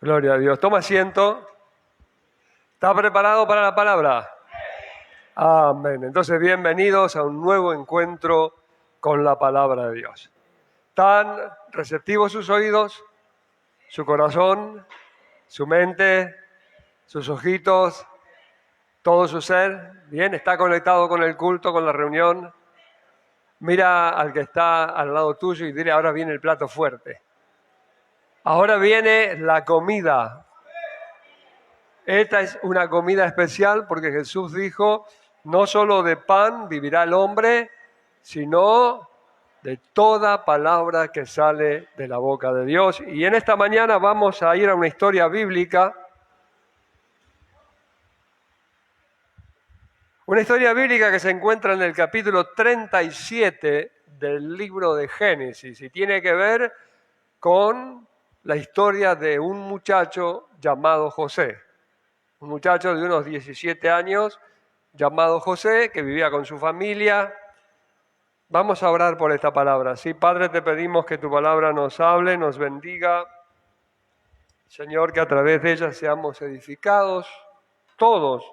Gloria a Dios. Toma asiento. ¿Está preparado para la palabra? Amén. Entonces, bienvenidos a un nuevo encuentro con la palabra de Dios. ¿Están receptivos sus oídos, su corazón, su mente, sus ojitos, todo su ser? Bien, ¿está conectado con el culto, con la reunión? Mira al que está al lado tuyo y dile: ahora viene el plato fuerte. Ahora viene la comida. Esta es una comida especial porque Jesús dijo: no solo de pan vivirá el hombre, sino de toda palabra que sale de la boca de Dios. Y en esta mañana vamos a ir a una historia bíblica. Una historia bíblica que se encuentra en el capítulo 37 del libro de Génesis y tiene que ver con la historia de un muchacho llamado José. Un muchacho de unos 17 años llamado José, que vivía con su familia. Vamos a orar por esta palabra. Sí, Padre, te pedimos que tu palabra nos hable, nos bendiga. Señor, que a través de ella seamos edificados, todos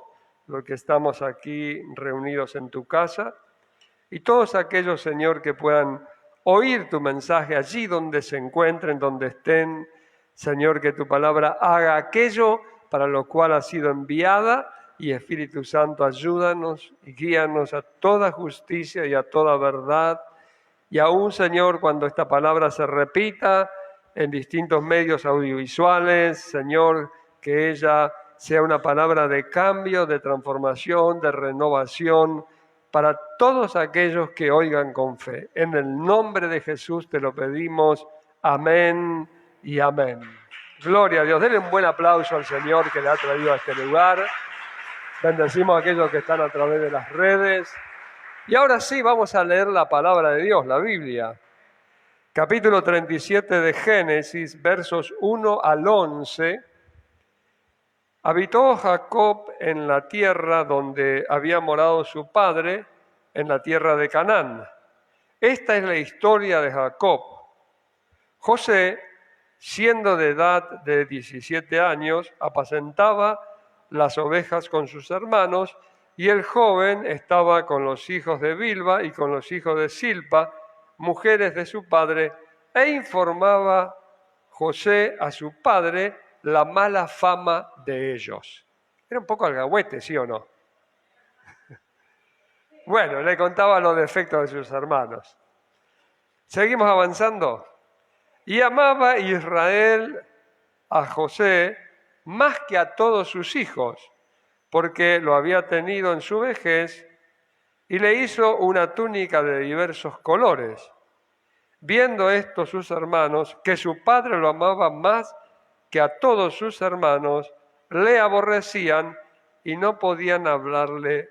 los que estamos aquí reunidos en tu casa, y todos aquellos, Señor, que puedan oír tu mensaje allí donde se encuentren, donde estén. Señor, que tu palabra haga aquello para lo cual ha sido enviada, y Espíritu Santo, ayúdanos y guíanos a toda justicia y a toda verdad. Y aún, Señor, cuando esta palabra se repita en distintos medios audiovisuales, Señor, que ella sea una palabra de cambio, de transformación, de renovación para todos aquellos que oigan con fe. En el nombre de Jesús te lo pedimos. Amén y amén. Gloria a Dios. Denle un buen aplauso al Señor que le ha traído a este lugar. Bendecimos a aquellos que están a través de las redes. Y ahora sí, vamos a leer la palabra de Dios, la Biblia. Capítulo 37 de Génesis, versos 1 al 11. Habitó Jacob en la tierra donde había morado su padre, en la tierra de Canaán. Esta es la historia de Jacob. José, siendo de edad de 17 años, apacentaba las ovejas con sus hermanos, y el joven estaba con los hijos de Bilba y con los hijos de Silpa, mujeres de su padre, e informaba José a su padre la mala fama de ellos. Era un poco alcahuete, ¿sí o no? Bueno, le contaba los defectos de sus hermanos. Seguimos avanzando. Y amaba Israel a José más que a todos sus hijos, porque lo había tenido en su vejez, y le hizo una túnica de diversos colores. Viendo esto sus hermanos, que su padre lo amaba más que a todos sus hermanos, le aborrecían y no podían hablarle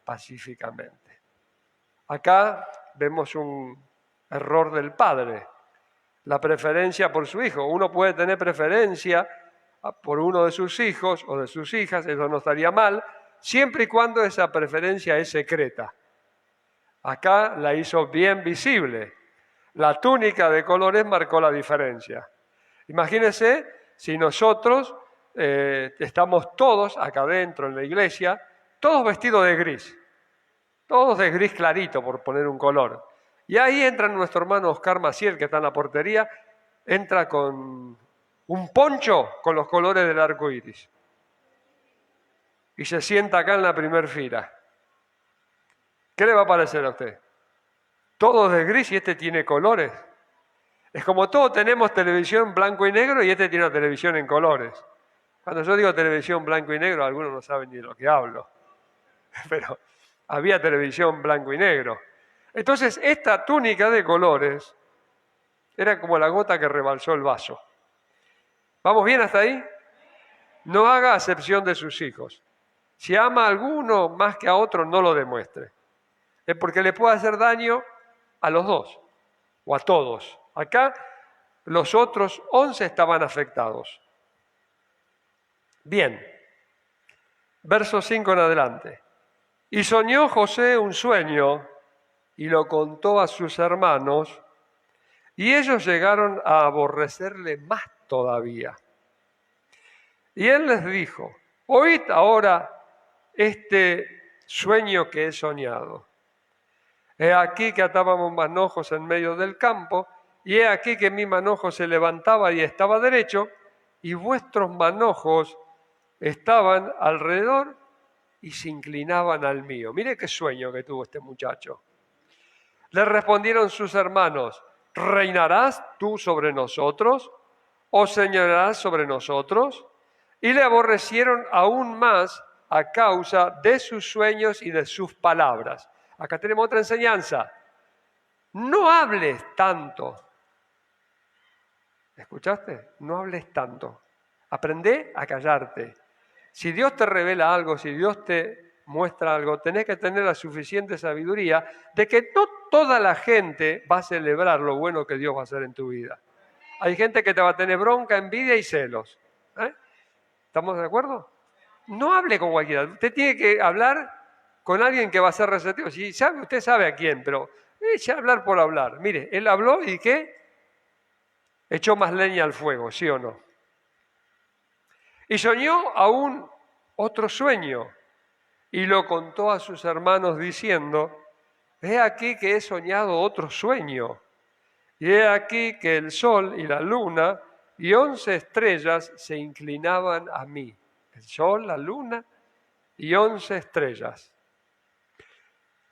pacíficamente. Acá vemos un error del padre, la preferencia por su hijo. Uno puede tener preferencia por uno de sus hijos o de sus hijas, eso no estaría mal, siempre y cuando esa preferencia es secreta. Acá la hizo bien visible. La túnica de colores marcó la diferencia. Imagínense si nosotros estamos todos acá adentro en la iglesia, todos vestidos de gris, todos de gris clarito, por poner un color. Y ahí entra nuestro hermano Oscar Maciel, que está en la portería, entra con un poncho con los colores del arco iris. Y se sienta acá en la primera fila. ¿Qué le va a parecer a usted? Todos de gris y este tiene colores. Es como todos tenemos televisión blanco y negro y este tiene una televisión en colores. Cuando yo digo televisión blanco y negro, algunos no saben ni de lo que hablo. Pero había televisión blanco y negro. Entonces, esta túnica de colores era como la gota que rebalsó el vaso. ¿Vamos bien hasta ahí? No haga acepción de sus hijos. Si ama a alguno más que a otro, no lo demuestre. Es porque le puede hacer daño a los dos o a todos. Acá los otros 11 estaban afectados. Bien, verso 5 en adelante. Y soñó José un sueño y lo contó a sus hermanos, y ellos llegaron a aborrecerle más todavía. Y él les dijo: oíd ahora este sueño que he soñado. He aquí que atábamos manojos en medio del campo, y he aquí que mi manojo se levantaba y estaba derecho, y vuestros manojos estaban alrededor y se inclinaban al mío. Mire qué sueño que tuvo este muchacho. Le respondieron sus hermanos: ¿reinarás tú sobre nosotros o señorarás sobre nosotros? Y le aborrecieron aún más a causa de sus sueños y de sus palabras. Acá tenemos otra enseñanza. No hables tanto. ¿Escuchaste? No hables tanto. Aprende a callarte. Si Dios te revela algo, si Dios te muestra algo, tenés que tener la suficiente sabiduría de que no toda la gente va a celebrar lo bueno que Dios va a hacer en tu vida. Hay gente que te va a tener bronca, envidia y celos. ¿Estamos de acuerdo? No hable con cualquiera. Usted tiene que hablar con alguien que va a ser receptivo. Si sabe, usted sabe a quién, pero eche a hablar por hablar. Mire, él habló y ¿qué? Echó más leña al fuego, ¿sí o no? Y soñó aún otro sueño y lo contó a sus hermanos diciendo: he aquí que he soñado otro sueño, y he aquí que el sol y la luna y 11 estrellas se inclinaban a mí. El sol, la luna y 11 estrellas.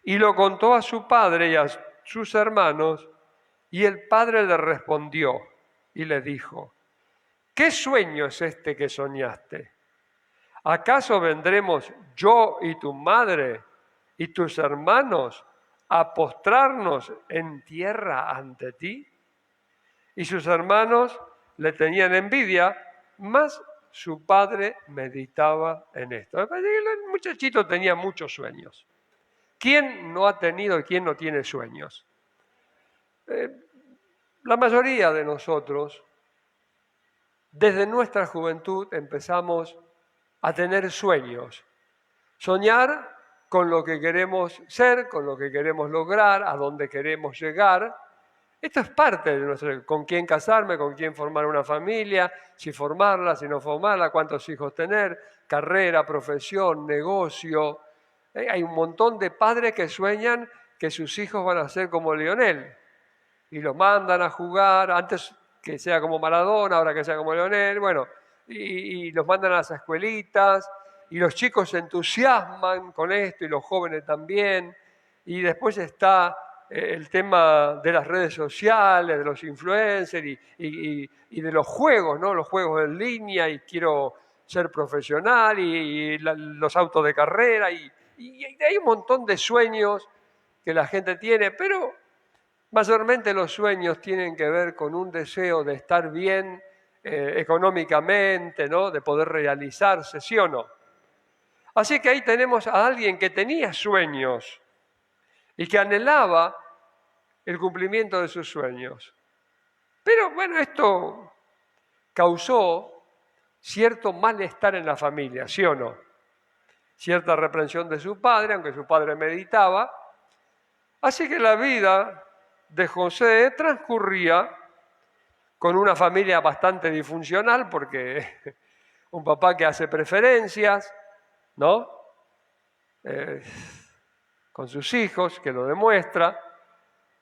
Y lo contó a su padre y a sus hermanos, y el padre le respondió y le dijo: ¿qué sueño es este que soñaste? ¿Acaso vendremos yo y tu madre y tus hermanos a postrarnos en tierra ante ti? Y sus hermanos le tenían envidia, mas su padre meditaba en esto. Me parece que el muchachito tenía muchos sueños. ¿Quién no ha tenido y quién no tiene sueños? La mayoría de nosotros, desde nuestra juventud, empezamos a tener sueños. Soñar con lo que queremos ser, con lo que queremos lograr, a dónde queremos llegar. Esto es parte de nuestro, con quién casarme, con quién formar una familia, si formarla, si no formarla, cuántos hijos tener, carrera, profesión, negocio. Hay un montón de padres que sueñan que sus hijos van a ser como Lionel y los mandan a jugar, antes que sea como Maradona, ahora que sea como Lionel, bueno, y los mandan a las escuelitas y los chicos se entusiasman con esto y los jóvenes también. Y después está el tema de las redes sociales, de los influencers y de los juegos, ¿no? Los juegos en línea y quiero ser profesional y los autos de carrera y hay un montón de sueños que la gente tiene, pero mayormente los sueños tienen que ver con un deseo de estar bien económicamente, ¿no? De poder realizarse, ¿sí o no? Así que ahí tenemos a alguien que tenía sueños y que anhelaba el cumplimiento de sus sueños. Pero bueno, esto causó cierto malestar en la familia, ¿sí o no? Cierta reprensión de su padre, aunque su padre meditaba. Así que la vida de José transcurría con una familia bastante disfuncional, porque un papá que hace preferencias, ¿no? Con sus hijos, que lo demuestra,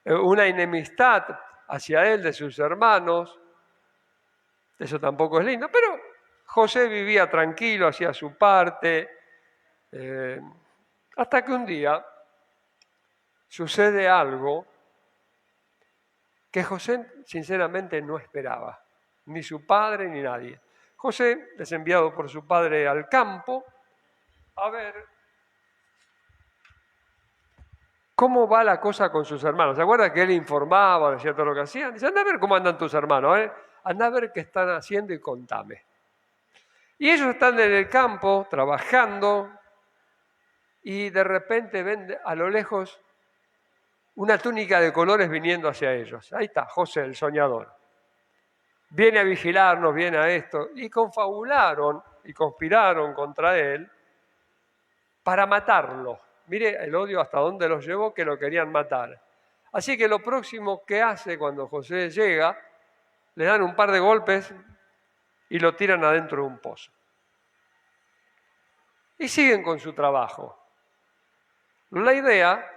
una enemistad hacia él de sus hermanos, eso tampoco es lindo, pero José vivía tranquilo, hacía su parte, hasta que un día sucede algo que José sinceramente no esperaba, ni su padre ni nadie. José es enviado por su padre al campo a ver cómo va la cosa con sus hermanos. ¿Se acuerdan que él informaba, decía todo lo que hacían? Dice: anda a ver cómo andan tus hermanos, anda a ver qué están haciendo y contame. Y ellos están en el campo trabajando y de repente ven a lo lejos una túnica de colores viniendo hacia ellos. Ahí está, José, el soñador. Viene a vigilarnos, viene a esto. Y confabularon y conspiraron contra él para matarlo. Mire el odio hasta dónde los llevó, que lo querían matar. Así que lo próximo que hace cuando José llega, le dan un par de golpes y lo tiran adentro de un pozo. y siguen con su trabajo. La idea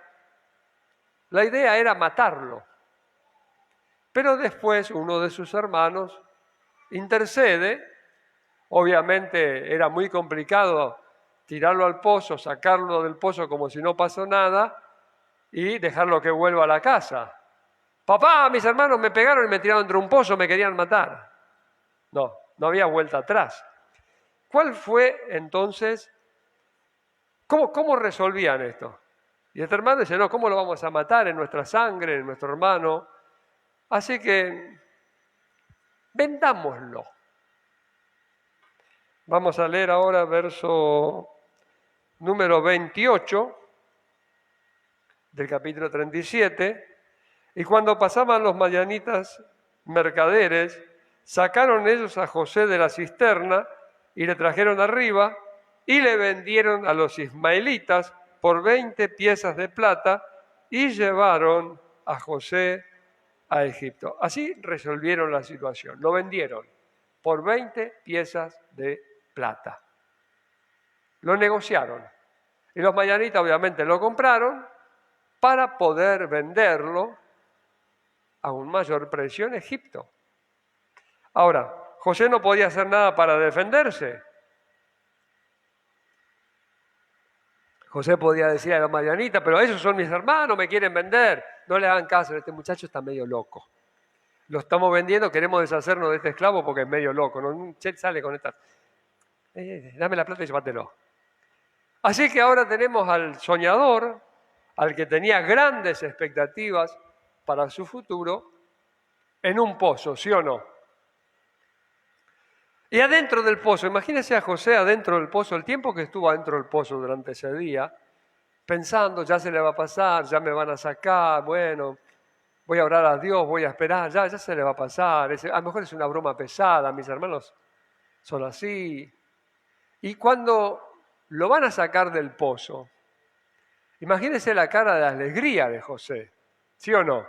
era matarlo, pero después uno de sus hermanos intercede. Obviamente era muy complicado tirarlo al pozo, sacarlo del pozo como si no pasó nada y dejarlo que vuelva a la casa. Papá, mis hermanos me pegaron y me tiraron entre un pozo, me querían matar. No había vuelta atrás. ¿Cuál fue entonces? ¿Cómo resolvían esto? Y este hermano dice, no, ¿cómo lo vamos a matar? En nuestra sangre, en nuestro hermano. Así que vendámoslo. Vamos a leer ahora verso número 28 del capítulo 37. Y cuando pasaban los madianitas mercaderes, sacaron ellos a José de la cisterna y le trajeron arriba y le vendieron a los ismaelitas por 20 piezas de plata y llevaron a José a Egipto. Así resolvieron la situación. Lo vendieron por 20 piezas de plata. Lo negociaron. Y los madianitas obviamente lo compraron para poder venderlo a un mayor precio en Egipto. Ahora, José no podía hacer nada para defenderse. José podía decir a los madianitas, pero esos son mis hermanos, me quieren vender. No le hagan caso, este muchacho está medio loco. Lo estamos vendiendo, queremos deshacernos de este esclavo porque es medio loco. ¿No? Sale con esta... dame la plata y llévatelo. Así que ahora tenemos al soñador, al que tenía grandes expectativas para su futuro, en un pozo, ¿sí o no? Y adentro del pozo, imagínense a José adentro del pozo, el tiempo que estuvo adentro del pozo durante ese día, pensando, ya se le va a pasar, ya me van a sacar, bueno, voy a orar a Dios, voy a esperar, ya se le va a pasar, a lo mejor es una broma pesada, mis hermanos son así. Y cuando lo van a sacar del pozo, imagínense la cara de alegría de José, ¿sí o no?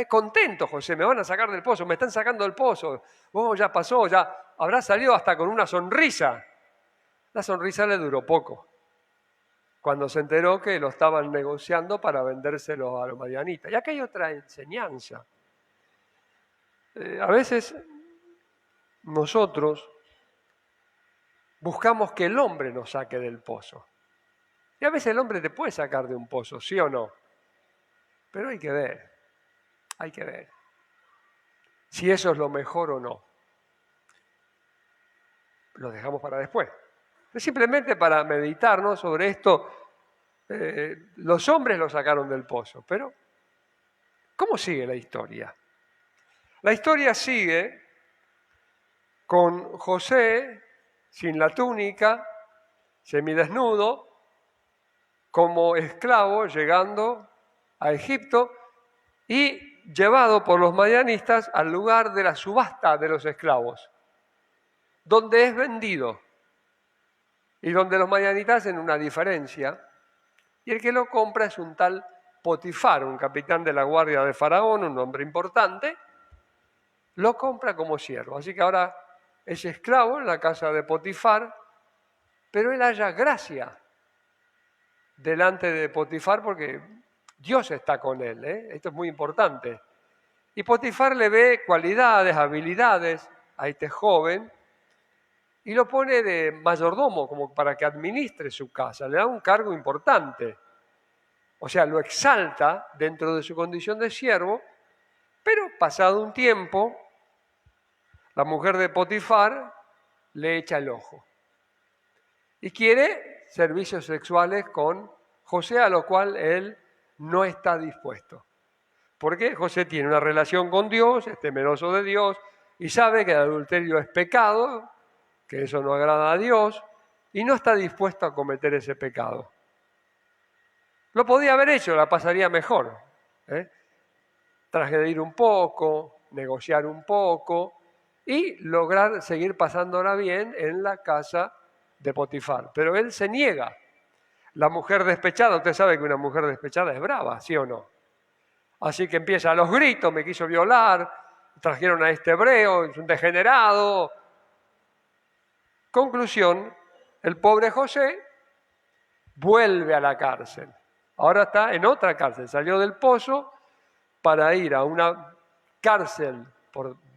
Contento José, me van a sacar del pozo, me están sacando del pozo, ya pasó, ya habrá salido hasta con una sonrisa. La sonrisa le duró poco, cuando se enteró que lo estaban negociando para vendérselo a los madianitas. Y acá hay otra enseñanza. A veces nosotros buscamos que el hombre nos saque del pozo. Y a veces el hombre te puede sacar de un pozo, ¿sí o no? Pero hay que ver si eso es lo mejor o no. Lo dejamos para después. Simplemente para meditarnos sobre esto, los hombres lo sacaron del pozo, pero ¿cómo sigue la historia? La historia sigue con José sin la túnica, semidesnudo, como esclavo llegando a Egipto y llevado por los madianistas al lugar de la subasta de los esclavos, donde es vendido y donde los madianitas hacen una diferencia, y el que lo compra es un tal Potifar, un capitán de la guardia de Faraón, un hombre importante, lo compra como siervo. Así que ahora es esclavo en la casa de Potifar, pero él halla gracia delante de Potifar porque Dios está con él. Esto es muy importante. Y Potifar le ve cualidades, habilidades a este joven y lo pone de mayordomo, como para que administre su casa. Le da un cargo importante. O sea, lo exalta dentro de su condición de siervo, pero pasado un tiempo, la mujer de Potifar le echa el ojo y quiere servicios sexuales con José, a lo cual él no está dispuesto. Porque José tiene una relación con Dios, es temeroso de Dios y sabe que el adulterio es pecado, que eso no agrada a Dios, y no está dispuesto a cometer ese pecado. Lo podía haber hecho, la pasaría mejor. Transgredir un poco, negociar un poco y lograr seguir pasándola bien en la casa de Potifar. Pero él se niega. La mujer despechada, usted sabe que una mujer despechada es brava, ¿sí o no? Así que empieza a los gritos, me quiso violar, trajeron a este hebreo, es un degenerado. Conclusión, el pobre José vuelve a la cárcel. Ahora está en otra cárcel. Salió del pozo para ir a una cárcel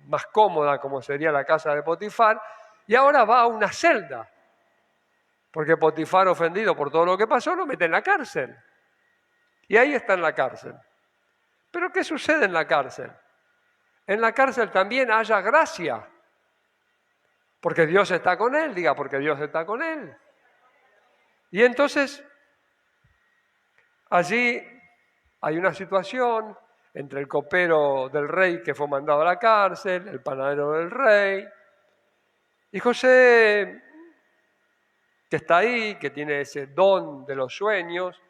más cómoda como sería la casa de Potifar y ahora va a una celda. Porque Potifar, ofendido por todo lo que pasó, lo mete en la cárcel. Y ahí está en la cárcel. ¿Pero qué sucede en la cárcel? En la cárcel también haya gracia. Porque Dios está con él, diga, porque Dios está con él. Y entonces, allí hay una situación entre el copero del rey que fue mandado a la cárcel, el panadero del rey, y José, que está ahí, que tiene ese don de los sueños.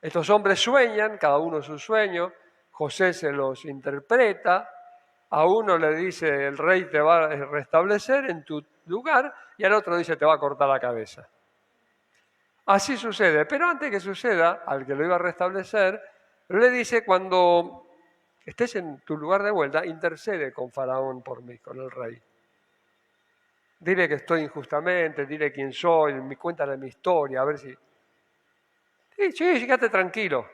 Estos hombres sueñan, cada uno su sueño, José se los interpreta, a uno le dice el rey te va a restablecer en tu lugar y al otro dice te va a cortar la cabeza. Así sucede, pero antes que suceda, al que lo iba a restablecer, le dice cuando estés en tu lugar de vuelta, intercede con Faraón por mí, con el rey. Dile que estoy injustamente, dile quién soy, cuéntale mi historia, a ver si... Sí, quédate tranquilo.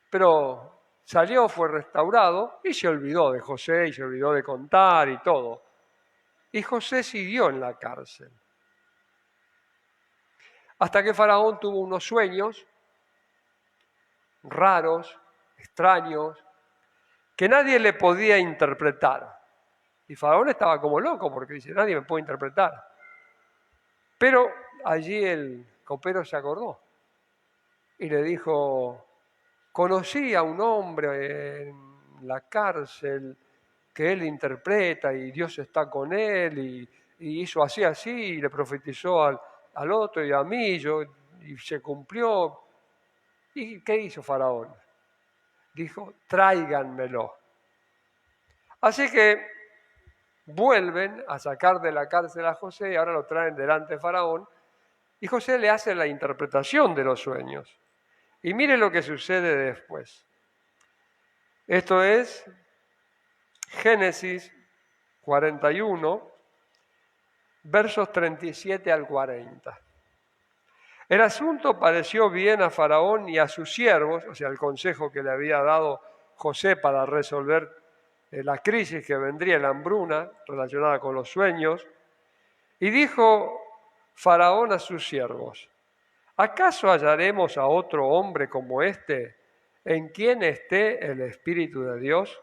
Pero salió, fue restaurado y se olvidó de José y se olvidó de contar y todo. Y José siguió en la cárcel. Hasta que Faraón tuvo unos sueños raros, extraños, que nadie le podía interpretar. Y Faraón estaba como loco porque dice, nadie me puede interpretar. Pero allí el copero se acordó y le dijo, conocí a un hombre en la cárcel que él interpreta y Dios está con él y hizo así y le profetizó al otro y a mí y se cumplió. ¿Y qué hizo Faraón? Dijo, tráiganmelo. Así que vuelven a sacar de la cárcel a José y ahora lo traen delante de Faraón y José le hace la interpretación de los sueños. Y mire lo que sucede después. Esto es Génesis 41, versos 37 al 40. El asunto pareció bien a Faraón y a sus siervos, o sea, el consejo que le había dado José para resolver la crisis que vendría, la hambruna relacionada con los sueños. Y dijo Faraón a sus siervos, ¿acaso hallaremos a otro hombre como este en quien esté el Espíritu de Dios?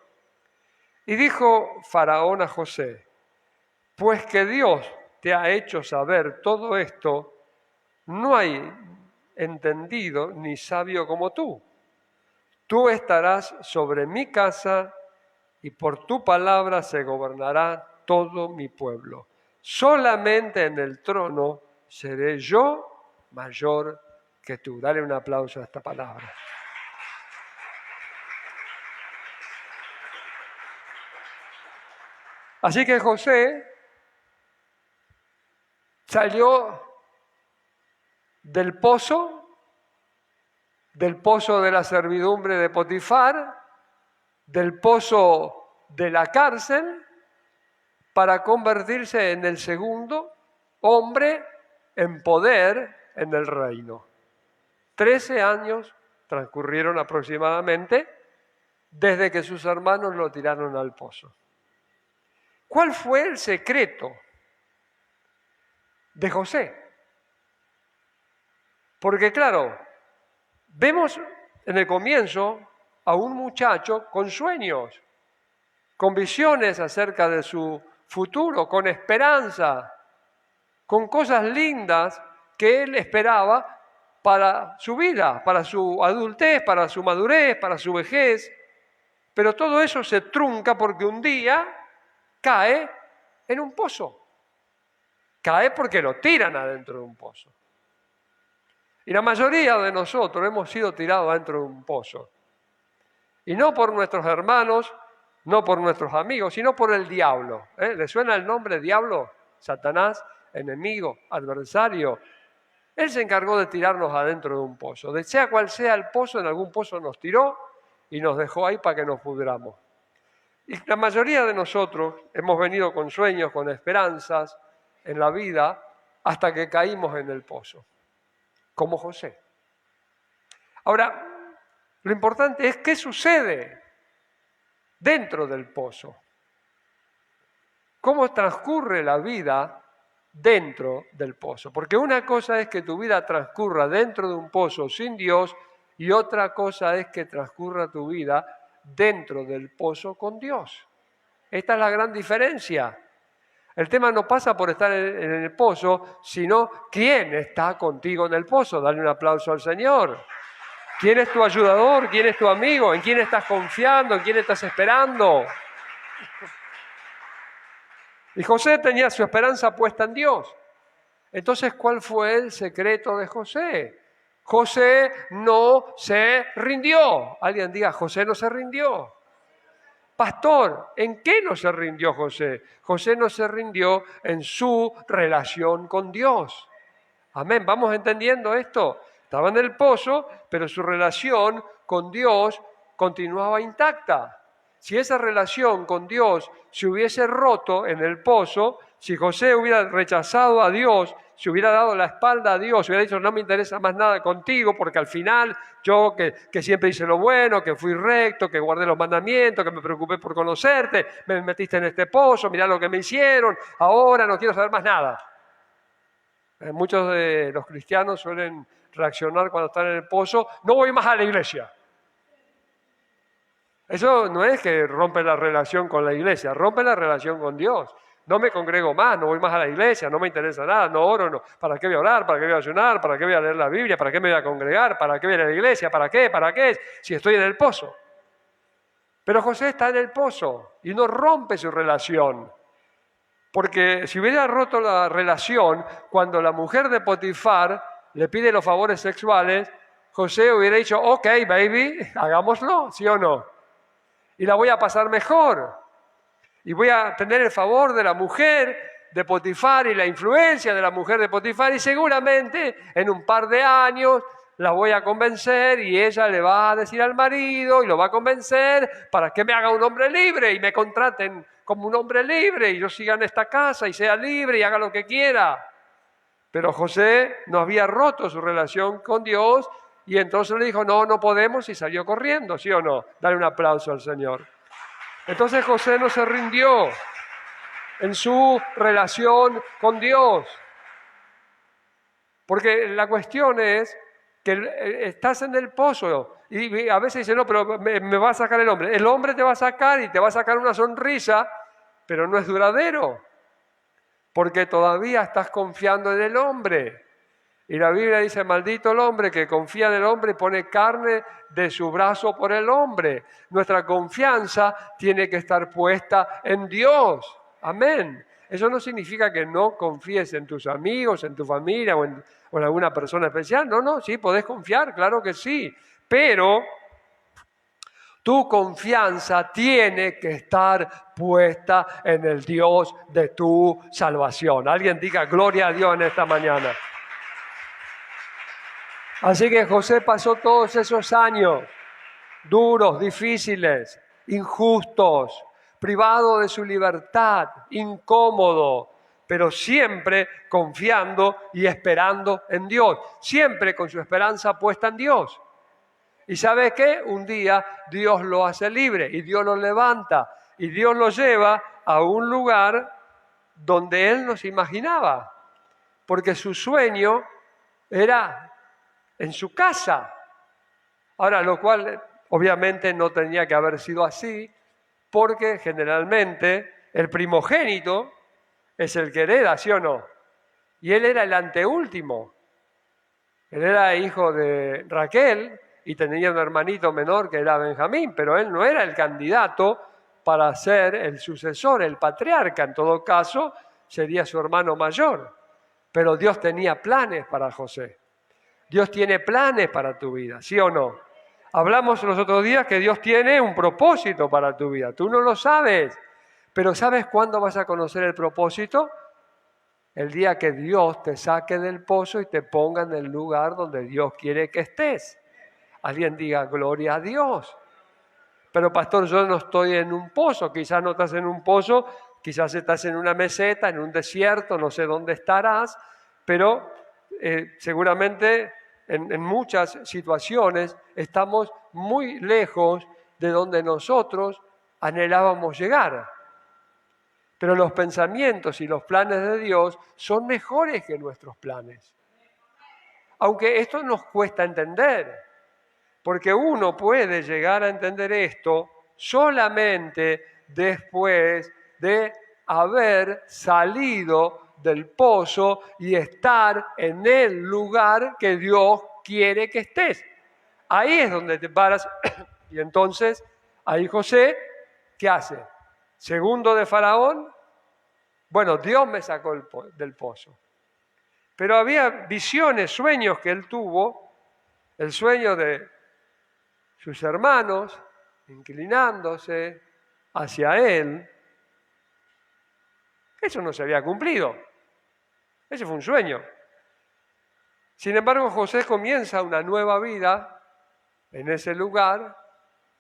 Y dijo Faraón a José, pues que Dios te ha hecho saber todo esto, no hay entendido ni sabio como tú. Tú estarás sobre mi casa y por tu palabra se gobernará todo mi pueblo. Solamente en el trono seré yo mayor que tú. Dale un aplauso a esta palabra. Así que José salió del pozo de la servidumbre de Potifar, del pozo de la cárcel, para convertirse en el segundo hombre en poder en el reino. 13 años transcurrieron aproximadamente desde que sus hermanos lo tiraron al pozo. ¿Cuál fue el secreto de José? Porque claro, vemos en el comienzo a un muchacho con sueños, con visiones acerca de su futuro, con esperanza, con cosas lindas que él esperaba para su vida, para su adultez, para su madurez, para su vejez. Pero todo eso se trunca porque un día cae en un pozo. Cae porque lo tiran adentro de un pozo. Y la mayoría de nosotros hemos sido tirados adentro de un pozo. Y no por nuestros hermanos, no por nuestros amigos, sino por el diablo. ¿Le suena el nombre diablo? Satanás, enemigo, adversario. Él se encargó de tirarnos adentro de un pozo. De sea cual sea el pozo, en algún pozo nos tiró y nos dejó ahí para que nos pudramos. Y la mayoría de nosotros hemos venido con sueños, con esperanzas en la vida, hasta que caímos en el pozo, como José. Ahora, lo importante es qué sucede dentro del pozo. ¿Cómo transcurre la vida dentro del pozo? Porque una cosa es que tu vida transcurra dentro de un pozo sin Dios y otra cosa es que transcurra tu vida dentro del pozo con Dios. Esta es la gran diferencia. El tema no pasa por estar en el pozo, sino quién está contigo en el pozo. Dale un aplauso al Señor. ¿Quién es tu ayudador? ¿Quién es tu amigo? ¿En quién estás confiando? ¿En quién estás esperando? Y José tenía su esperanza puesta en Dios. Entonces, ¿cuál fue el secreto de José? José no se rindió. Alguien diga, José no se rindió. Pastor, ¿en qué no se rindió José? José no se rindió en su relación con Dios. Amén, ¿vamos entendiendo esto? Estaba en el pozo, pero su relación con Dios continuaba intacta. Si esa relación con Dios se hubiese roto en el pozo, si José hubiera rechazado a Dios, si hubiera dado la espalda a Dios, hubiera dicho, no me interesa más nada contigo, porque al final yo que siempre hice lo bueno, que fui recto, que guardé los mandamientos, que me preocupé por conocerte, me metiste en este pozo, mirá lo que me hicieron, ahora no quiero saber más nada. Muchos de los cristianos suelen reaccionar cuando están en el pozo, no voy más a la iglesia. Eso no es que rompe la relación con la iglesia, rompe la relación con Dios. No me congrego más, no voy más a la iglesia, no me interesa nada, no oro, no. ¿Para qué voy a orar? ¿Para qué voy a ayunar? ¿Para qué voy a leer la Biblia? ¿Para qué me voy a congregar? ¿Para qué voy a ir a la iglesia? ¿Para qué? ¿Para qué? Si estoy en el pozo. Pero José está en el pozo y no rompe su relación. Porque si hubiera roto la relación, cuando la mujer de Potifar le pide los favores sexuales, José hubiera dicho, ok, baby, hagámoslo, ¿sí o no? Y la voy a pasar mejor. Y voy a tener el favor de la mujer de Potifar y la influencia de la mujer de Potifar y seguramente en un par de años la voy a convencer y ella le va a decir al marido y lo va a convencer para que me haga un hombre libre y me contraten como un hombre libre y yo siga en esta casa y sea libre y haga lo que quiera. Pero José no había roto su relación con Dios y entonces le dijo, no podemos y salió corriendo, ¿sí o no? Dale un aplauso al Señor. Entonces José no se rindió en su relación con Dios. Porque la cuestión es que estás en el pozo y a veces dice, no, pero me va a sacar el hombre. El hombre te va a sacar y te va a sacar una sonrisa, pero no es duradero. Porque todavía estás confiando en el hombre. Y la Biblia dice, maldito el hombre que confía en el hombre y pone carne de su brazo por el hombre. Nuestra confianza tiene que estar puesta en Dios. Amén. Eso no significa que no confíes en tus amigos, en tu familia o en alguna persona especial. No, sí, podés confiar, claro que sí. Pero tu confianza tiene que estar puesta en el Dios de tu salvación. Alguien diga gloria a Dios en esta mañana. Así que José pasó todos esos años duros, difíciles, injustos, privado de su libertad, incómodo, pero siempre confiando y esperando en Dios, siempre con su esperanza puesta en Dios. ¿Y sabe qué? Un día Dios lo hace libre y Dios lo levanta y Dios lo lleva a un lugar donde él no se imaginaba, porque su sueño era en su casa. Ahora, lo cual obviamente no tenía que haber sido así, porque generalmente el primogénito es el que hereda, ¿sí o no? Y él era el anteúltimo. Él era hijo de Raquel y tenía un hermanito menor que era Benjamín, pero él no era el candidato para ser el sucesor, el patriarca. En todo caso, sería su hermano mayor. Pero Dios tenía planes para José. Dios tiene planes para tu vida, ¿sí o no? Hablamos los otros días que Dios tiene un propósito para tu vida. Tú no lo sabes, pero ¿sabes cuándo vas a conocer el propósito? El día que Dios te saque del pozo y te ponga en el lugar donde Dios quiere que estés. Alguien diga, gloria a Dios. Pero pastor, yo no estoy en un pozo. Quizás no estás en un pozo, quizás estás en una meseta, en un desierto, no sé dónde estarás. pero seguramente en muchas situaciones estamos muy lejos de donde nosotros anhelábamos llegar. Pero los pensamientos y los planes de Dios son mejores que nuestros planes. Aunque esto nos cuesta entender, porque uno puede llegar a entender esto solamente después de haber salido del pozo y estar en el lugar que Dios quiere que estés. Ahí es donde te paras. Y entonces, ahí José, ¿qué hace? Segundo de Faraón, bueno, Dios me sacó del pozo. Pero había visiones, sueños que él tuvo, el sueño de sus hermanos inclinándose hacia él. Eso no se había cumplido. Ese fue un sueño. Sin embargo, José comienza una nueva vida en ese lugar,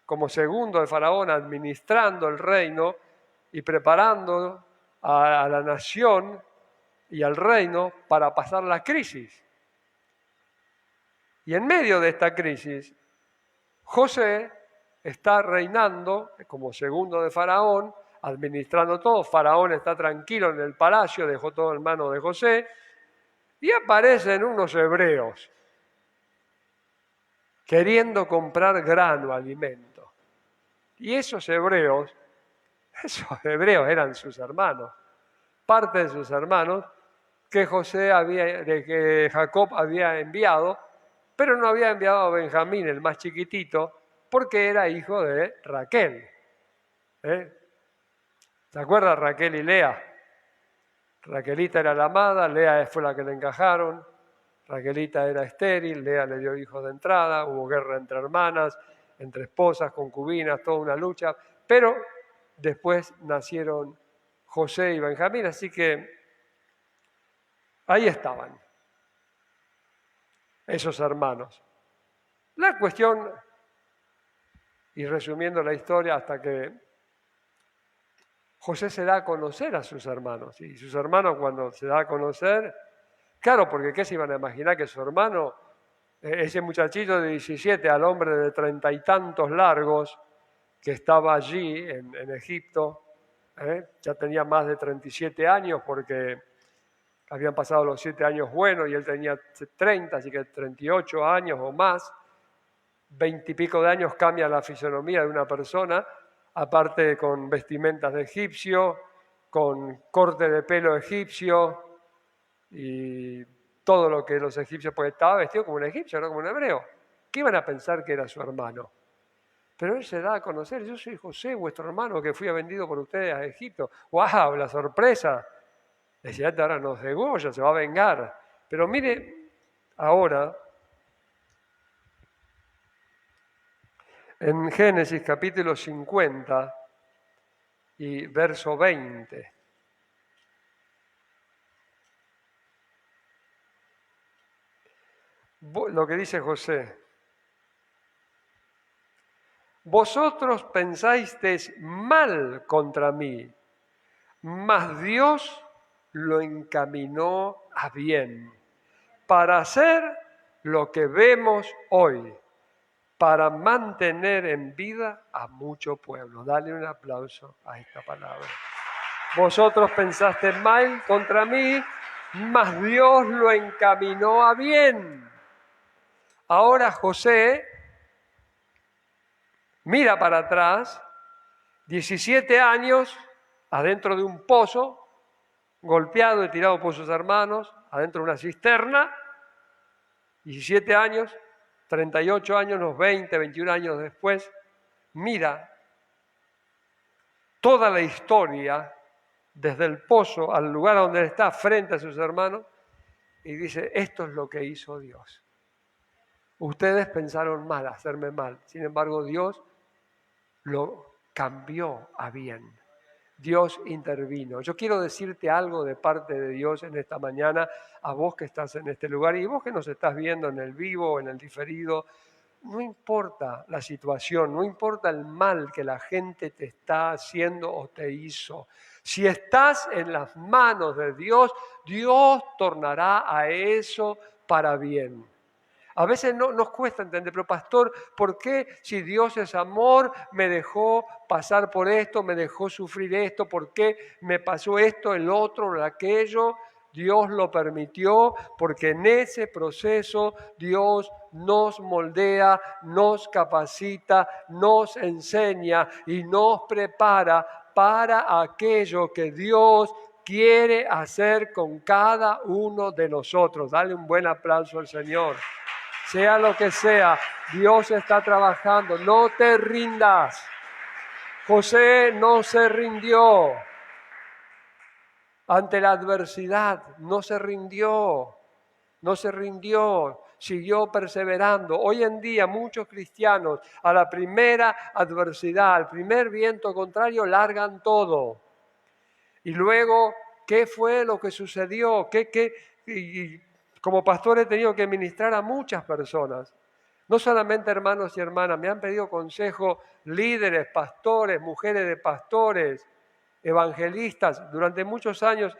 como segundo de Faraón, administrando el reino y preparando a la nación y al reino para pasar la crisis. Y en medio de esta crisis, José está reinando como segundo de Faraón, administrando todo. Faraón está tranquilo en el palacio, dejó todo en manos de José, y aparecen unos hebreos queriendo comprar grano, alimento. Y esos hebreos eran sus hermanos, parte de sus hermanos que que Jacob había enviado, pero no había enviado a Benjamín, el más chiquitito, porque era hijo de Raquel. ¿Se acuerdan Raquel y Lea? Raquelita era la amada, Lea fue la que le encajaron, Raquelita era estéril, Lea le dio hijos de entrada, hubo guerra entre hermanas, entre esposas, concubinas, toda una lucha, pero después nacieron José y Benjamín, así que ahí estaban esos hermanos. La cuestión, y resumiendo la historia, hasta que José se da a conocer a sus hermanos, y sus hermanos cuando se da a conocer, claro, porque ¿qué se iban a imaginar que su hermano, ese muchachito de 17 al hombre de 30 y tantos largos, que estaba allí en Egipto, ya tenía más de 37 años porque habían pasado los 7 años buenos y él tenía 30, así que 38 años o más, 20 y pico de años cambia la fisonomía de una persona, aparte con vestimentas de egipcio, con corte de pelo egipcio y todo lo que los egipcios, porque estaba vestido como un egipcio, no como un hebreo. ¿Qué iban a pensar que era su hermano? Pero él se da a conocer, yo soy José, vuestro hermano, que fui vendido por ustedes a Egipto. ¡Wow! La sorpresa. Decía, ahora nos degolla, se va a vengar. Pero mire, ahora, en Génesis capítulo 50 y verso 20. Lo que dice José. Vosotros pensasteis mal contra mí, mas Dios lo encaminó a bien, para hacer lo que vemos hoy, para mantener en vida a mucho pueblo. Dale un aplauso a esta palabra. Vosotros pensasteis mal contra mí, mas Dios lo encaminó a bien. Ahora José mira para atrás, 17 años adentro de un pozo, golpeado y tirado por sus hermanos, adentro de una cisterna, 17 años, 38 años, unos 20, 21 años después, mira toda la historia desde el pozo al lugar donde él está, frente a sus hermanos, y dice, esto es lo que hizo Dios. Ustedes pensaron mal, hacerme mal, sin embargo Dios lo cambió a bien. Dios intervino. Yo quiero decirte algo de parte de Dios en esta mañana, a vos que estás en este lugar y vos que nos estás viendo en el vivo o en el diferido. No importa la situación, no importa el mal que la gente te está haciendo o te hizo. Si estás en las manos de Dios, Dios tornará a eso para bien. A veces no nos cuesta entender, pero pastor, ¿por qué si Dios es amor me dejó pasar por esto, me dejó sufrir esto? ¿Por qué me pasó esto, el otro, aquello? Dios lo permitió porque en ese proceso Dios nos moldea, nos capacita, nos enseña y nos prepara para aquello que Dios quiere hacer con cada uno de nosotros. Dale un buen aplauso al Señor. Sea lo que sea, Dios está trabajando. No te rindas. José no se rindió ante la adversidad, no se rindió, siguió perseverando. Hoy en día muchos cristianos a la primera adversidad, al primer viento contrario, largan todo. Y luego, ¿qué fue lo que sucedió? Y como pastor he tenido que ministrar a muchas personas, no solamente hermanos y hermanas, me han pedido consejo líderes, pastores, mujeres de pastores, evangelistas. Durante muchos años,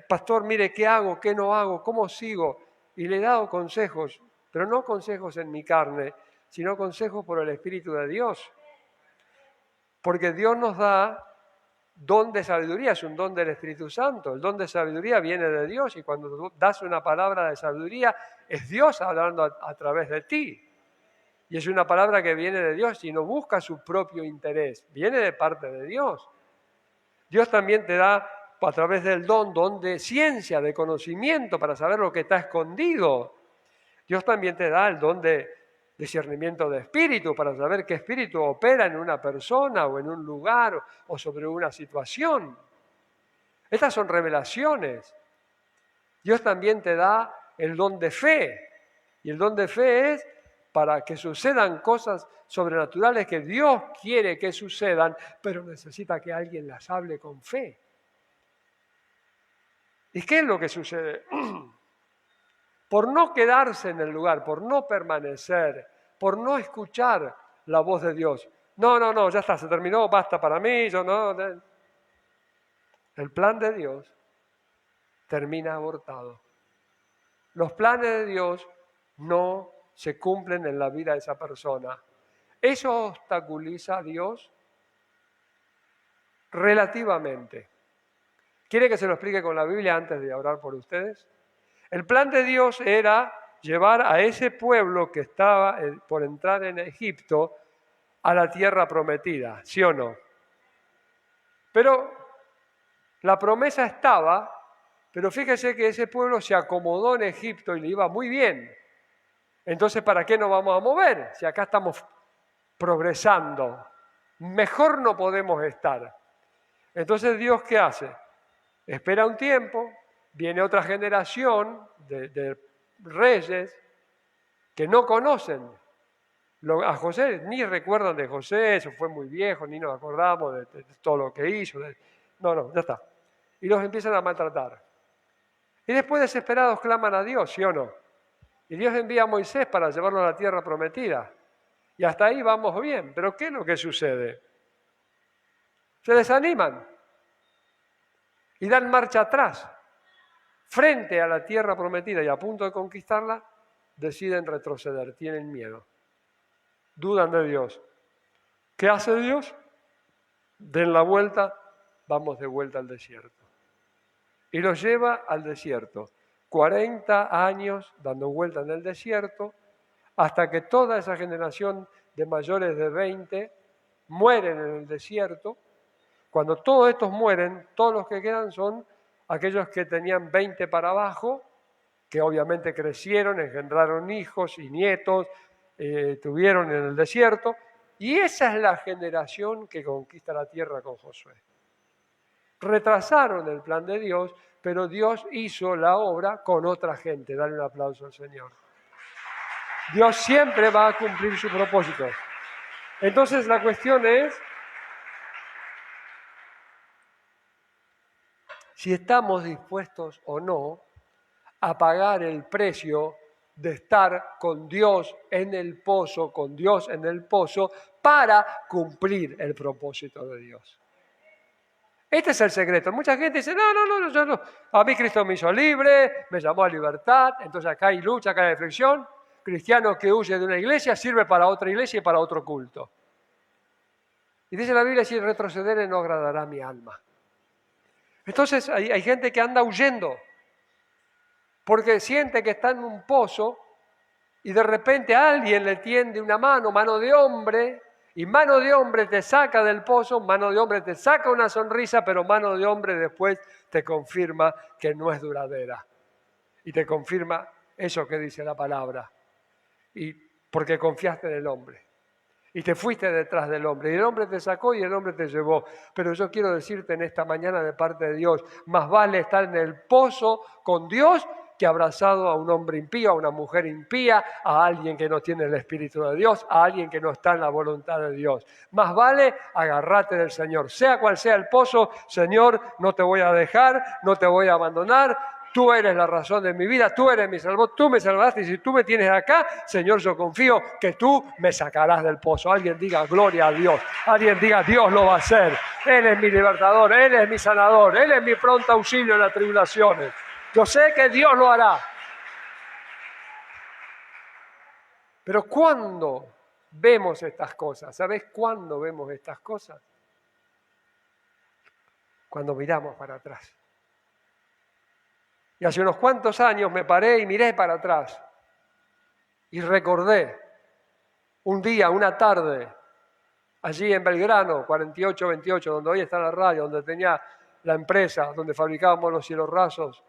pastor, mire, ¿qué hago? ¿Qué no hago? ¿Cómo sigo? Y le he dado consejos, pero no consejos en mi carne, sino consejos por el Espíritu de Dios. Porque Dios nos da don de sabiduría, es un don del Espíritu Santo. El don de sabiduría viene de Dios y cuando tú das una palabra de sabiduría, es Dios hablando a través de ti. Y es una palabra que viene de Dios y no busca su propio interés, viene de parte de Dios. Dios también te da a través del don de ciencia, de conocimiento para saber lo que está escondido. Dios también te da el don de discernimiento de espíritu para saber qué espíritu opera en una persona o en un lugar o sobre una situación. Estas son revelaciones. Dios también te da el don de fe. Y el don de fe es para que sucedan cosas sobrenaturales que Dios quiere que sucedan, pero necesita que alguien las hable con fe. ¿Y qué es lo que sucede? Por no quedarse en el lugar, por no permanecer, por no escuchar la voz de Dios. No, ya está, se terminó, basta para mí, yo no. El plan de Dios termina abortado. Los planes de Dios no se cumplen en la vida de esa persona. ¿Eso obstaculiza a Dios? Relativamente. ¿Quiere que se lo explique con la Biblia antes de orar por ustedes? El plan de Dios era llevar a ese pueblo que estaba por entrar en Egipto a la tierra prometida, ¿sí o no? Pero la promesa estaba, pero fíjese que ese pueblo se acomodó en Egipto y le iba muy bien. Entonces, ¿para qué nos vamos a mover? Si acá estamos progresando, mejor no podemos estar. Entonces, ¿Dios qué hace? Espera un tiempo, viene otra generación de reyes que no conocen a José, ni recuerdan de José, eso fue muy viejo, ni nos acordamos de todo lo que hizo. No, ya está. Y los empiezan a maltratar. Y después desesperados claman a Dios, ¿sí o no? Y Dios envía a Moisés para llevarlo a la tierra prometida. Y hasta ahí vamos bien. Pero ¿qué es lo que sucede? Se desaniman y dan marcha atrás. Frente a la tierra prometida y a punto de conquistarla, deciden retroceder, tienen miedo. Dudan de Dios. ¿Qué hace Dios? Den la vuelta, vamos de vuelta al desierto. Y los lleva al desierto. 40 años dando vuelta en el desierto, hasta que toda esa generación de mayores de 20 mueren en el desierto. Cuando todos estos mueren, todos los que quedan son aquellos que tenían 20 para abajo, que obviamente crecieron, engendraron hijos y nietos, tuvieron en el desierto, y esa es la generación que conquista la tierra con Josué. Retrasaron el plan de Dios, pero Dios hizo la obra con otra gente. Dale un aplauso al Señor. Dios siempre va a cumplir su propósito. Entonces la cuestión es si estamos dispuestos o no a pagar el precio de estar con Dios en el pozo, con Dios en el pozo, para cumplir el propósito de Dios. Este es el secreto. Mucha gente dice, no, yo no. A mí Cristo me hizo libre, me llamó a libertad, entonces acá hay lucha, acá hay reflexión. Cristiano que huye de una iglesia sirve para otra iglesia y para otro culto. Y dice la Biblia, si retrocederé no agradará a mi alma. Entonces hay gente que anda huyendo porque siente que está en un pozo y de repente alguien le tiende una mano de hombre, y mano de hombre te saca del pozo, mano de hombre te saca una sonrisa, pero mano de hombre después te confirma que no es duradera. Y te confirma eso que dice la palabra. Y porque confiaste en el hombre. Y te fuiste detrás del hombre. Y el hombre te sacó y el hombre te llevó. Pero yo quiero decirte en esta mañana de parte de Dios, más vale estar en el pozo con Dios que abrazado a un hombre impío, a una mujer impía, a alguien que no tiene el Espíritu de Dios, a alguien que no está en la voluntad de Dios. Más vale agarrarte del Señor. Sea cual sea el pozo, Señor, no te voy a dejar, no te voy a abandonar. Tú eres la razón de mi vida, tú eres mi salvador, tú me salvaste y si tú me tienes acá, Señor, yo confío que tú me sacarás del pozo. Alguien diga gloria a Dios, alguien diga Dios lo va a hacer. Él es mi libertador, Él es mi sanador, Él es mi pronto auxilio en las tribulaciones. Yo sé que Dios lo hará. Pero ¿cuándo vemos estas cosas? ¿Sabes cuándo vemos estas cosas? Cuando miramos para atrás. Y hace unos cuantos años me paré y miré para atrás y recordé un día, una tarde, allí en Belgrano, 4828, donde hoy está la radio, donde tenía la empresa, donde fabricábamos los cielos rasos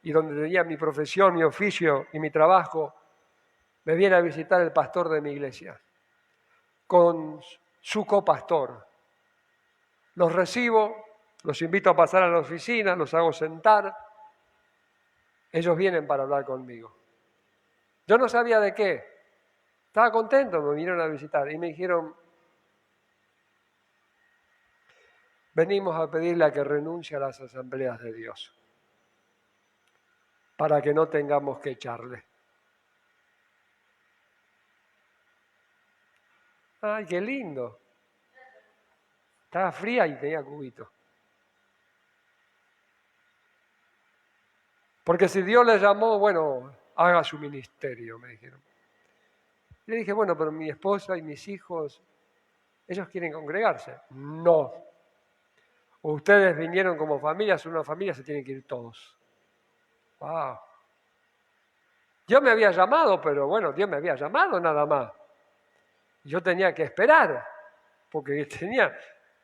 y donde tenía mi profesión, mi oficio y mi trabajo, me viene a visitar el pastor de mi iglesia con su copastor. Los recibo, los invito a pasar a la oficina, los hago sentar. Ellos vienen para hablar conmigo. Yo no sabía de qué. Estaba contento, me vinieron a visitar y me dijeron, venimos a pedirle a que renuncie a las asambleas de Dios para que no tengamos que echarle. ¡Ay, qué lindo! Estaba fría y tenía cubito. Porque si Dios le llamó, bueno, haga su ministerio, me dijeron. Le dije, bueno, pero mi esposa y mis hijos, ellos quieren congregarse. No. Ustedes vinieron como familia, son una familia, se tienen que ir todos. Wow. Dios me había llamado, pero bueno, Dios me había llamado nada más. Yo tenía que esperar, porque tenía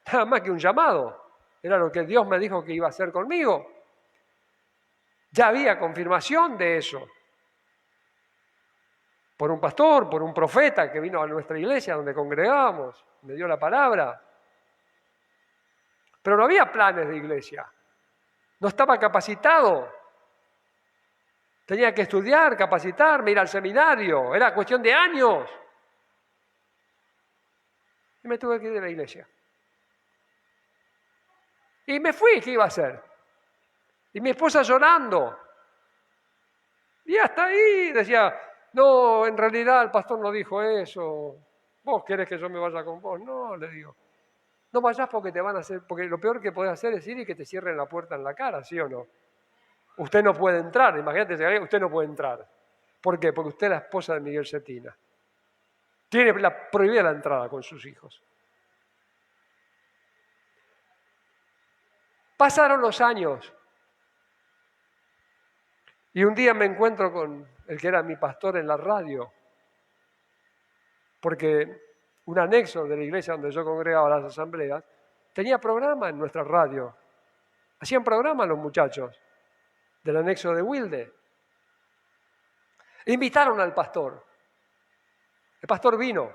nada más que un llamado. Era lo que Dios me dijo que iba a hacer conmigo. Ya había confirmación de eso. Por un pastor, por un profeta que vino a nuestra iglesia donde congregábamos, me dio la palabra. Pero no había planes de iglesia. No estaba capacitado. Tenía que estudiar, capacitarme, ir al seminario. Era cuestión de años. Y me tuve que ir de la iglesia. Y me fui, ¿qué iba a hacer? Y mi esposa llorando. Y hasta ahí decía, no, en realidad el pastor no dijo eso. ¿Vos querés que yo me vaya con vos? No, le digo. No vayas porque te van a hacer, porque lo peor que podés hacer es ir y que te cierren la puerta en la cara, ¿sí o no? Usted no puede entrar, imagínate, usted no puede entrar. ¿Por qué? Porque usted es la esposa de Miguel Cetina. Tiene prohibida la entrada con sus hijos. Pasaron los años. Y un día me encuentro con el que era mi pastor en la radio. Porque un anexo de la iglesia donde yo congregaba las asambleas tenía programa en nuestra radio. Hacían programa los muchachos del anexo de Wilde. Invitaron al pastor. El pastor vino.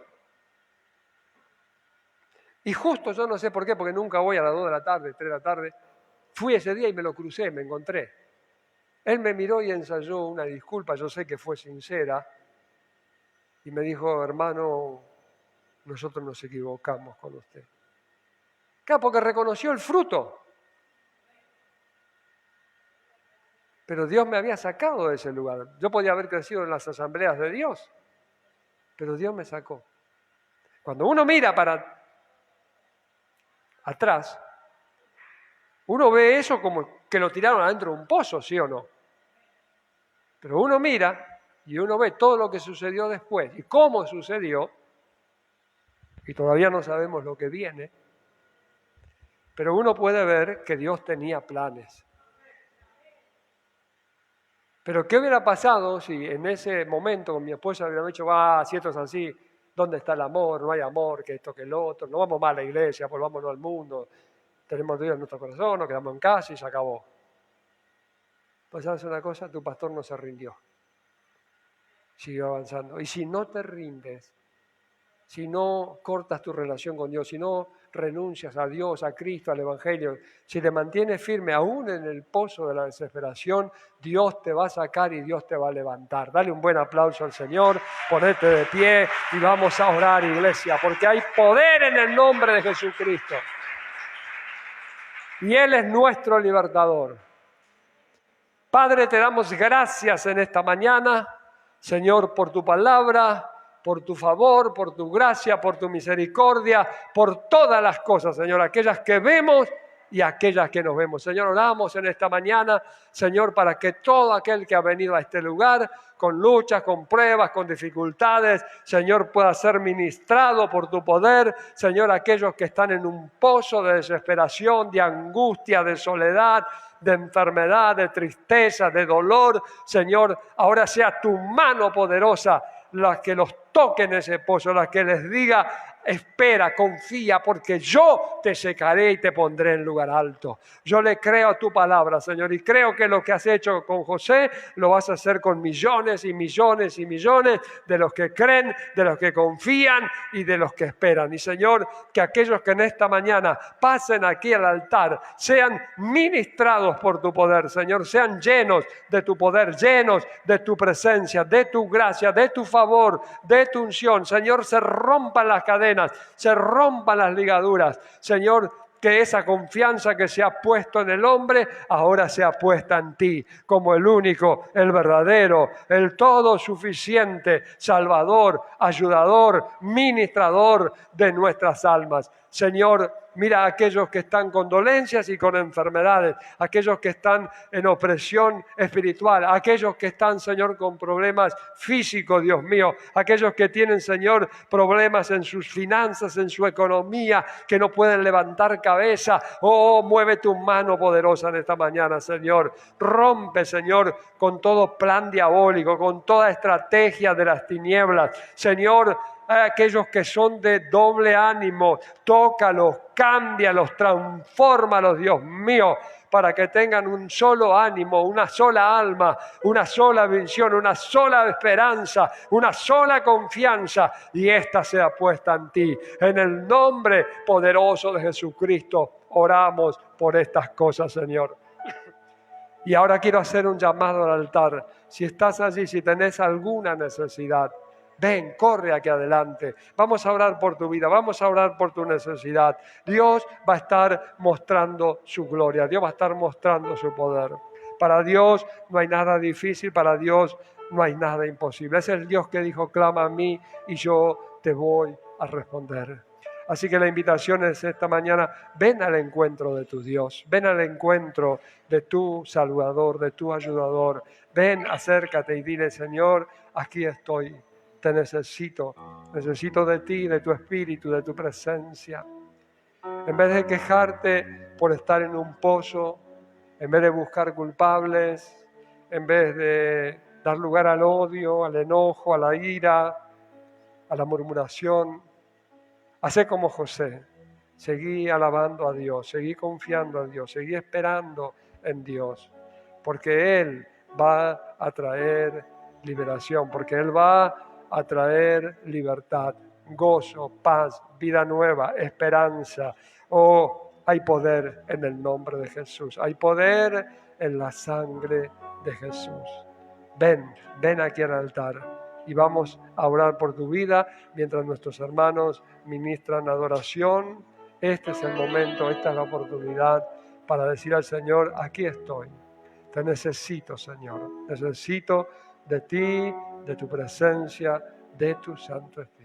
Y justo, yo no sé por qué, porque nunca voy a las 2 de la tarde, 3 de la tarde, fui ese día y me lo crucé, me encontré. Él me miró y ensayó una disculpa, yo sé que fue sincera, y me dijo, hermano, nosotros nos equivocamos con usted. Claro, porque reconoció el fruto. Pero Dios me había sacado de ese lugar. Yo podía haber crecido en las asambleas de Dios, pero Dios me sacó. Cuando uno mira para atrás, Uno ve eso como que lo tiraron adentro de un pozo, ¿sí o no? Pero uno mira y uno ve todo lo que sucedió después y cómo sucedió, y todavía no sabemos lo que viene, pero uno puede ver que Dios tenía planes. Pero ¿qué hubiera pasado si en ese momento con mi esposa hubiera dicho, si esto es así, ¿dónde está el amor? No hay amor, que esto, que lo otro, no vamos más a la iglesia, volvámonos al mundo, tenemos Dios en nuestro corazón, nos quedamos en casa y se acabó. Pues sabes una cosa, tu pastor no se rindió, siguió avanzando. Y si no te rindes, si no cortas tu relación con Dios, si no renuncias a Dios, a Cristo, al Evangelio, si te mantienes firme aún en el pozo de la desesperación, Dios te va a sacar y Dios te va a levantar. Dale un buen aplauso al Señor, ponete de pie y vamos a orar, iglesia, porque hay poder en el nombre de Jesucristo. Y Él es nuestro libertador. Padre, te damos gracias en esta mañana, Señor, por tu palabra, por tu favor, por tu gracia, por tu misericordia, por todas las cosas, Señor, aquellas que vemos y aquellas que nos vemos. Señor, oramos en esta mañana, Señor, para que todo aquel que ha venido a este lugar con luchas, con pruebas, con dificultades, Señor, pueda ser ministrado por tu poder. Señor, aquellos que están en un pozo de desesperación, de angustia, de soledad, de enfermedad, de tristeza, de dolor, Señor, ahora sea tu mano poderosa la que los toque en ese pozo, la que les diga, espera, confía, porque yo te secaré y te pondré en lugar alto. Yo le creo a tu palabra, Señor, y creo que lo que has hecho con José, lo vas a hacer con millones y millones y millones de los que creen, de los que confían y de los que esperan. Y Señor, que aquellos que en esta mañana pasen aquí al altar, sean ministrados por tu poder, Señor, sean llenos de tu poder, llenos de tu presencia, de tu gracia, de tu favor, de tu unción. Señor, se rompan las cadenas, se rompan las ligaduras. Señor, que esa confianza que se ha puesto en el hombre, ahora sea puesta en ti, como el único, el verdadero, el todo suficiente, salvador, ayudador, ministrador de nuestras almas. Señor, mira a aquellos que están con dolencias y con enfermedades, aquellos que están en opresión espiritual, aquellos que están, Señor, con problemas físicos, Dios mío, aquellos que tienen, Señor, problemas en sus finanzas, en su economía, que no pueden levantar cabeza. Oh, mueve tu mano poderosa en esta mañana, Señor. Rompe, Señor, con todo plan diabólico, con toda estrategia de las tinieblas. Señor, aquellos que son de doble ánimo, tócalos, cámbialos, transfórmalos, Dios mío, para que tengan un solo ánimo, una sola alma, una sola visión, una sola esperanza, una sola confianza, y esta sea puesta en ti. En el nombre poderoso de Jesucristo oramos por estas cosas, Señor. Y ahora quiero hacer un llamado al altar. Si estás allí, si tenés alguna necesidad, ven, corre aquí adelante. Vamos a orar por tu vida, vamos a orar por tu necesidad. Dios va a estar mostrando su gloria, Dios va a estar mostrando su poder. Para Dios no hay nada difícil, para Dios no hay nada imposible. Es el Dios que dijo, clama a mí y yo te voy a responder. Así que la invitación es esta mañana, ven al encuentro de tu Dios, ven al encuentro de tu Salvador, de tu Ayudador. Ven, acércate y dile, Señor, aquí estoy, te necesito de ti, de tu espíritu, de tu presencia. En vez de quejarte por estar en un pozo, en vez de buscar culpables, en vez de dar lugar al odio, al enojo, a la ira, a la murmuración, hacé como José, seguí alabando a Dios, seguí confiando a Dios, seguí esperando en Dios, porque Él va a traer liberación, porque Él va a traer libertad, gozo, paz, vida nueva, esperanza. Oh, hay poder en el nombre de Jesús, hay poder en la sangre de Jesús. Ven aquí al altar. Y vamos a orar por tu vida mientras nuestros hermanos ministran adoración. Este es el momento, esta es la oportunidad para decir al Señor, aquí estoy. Te necesito, Señor. Necesito de ti, de tu presencia, de tu Santo Espíritu.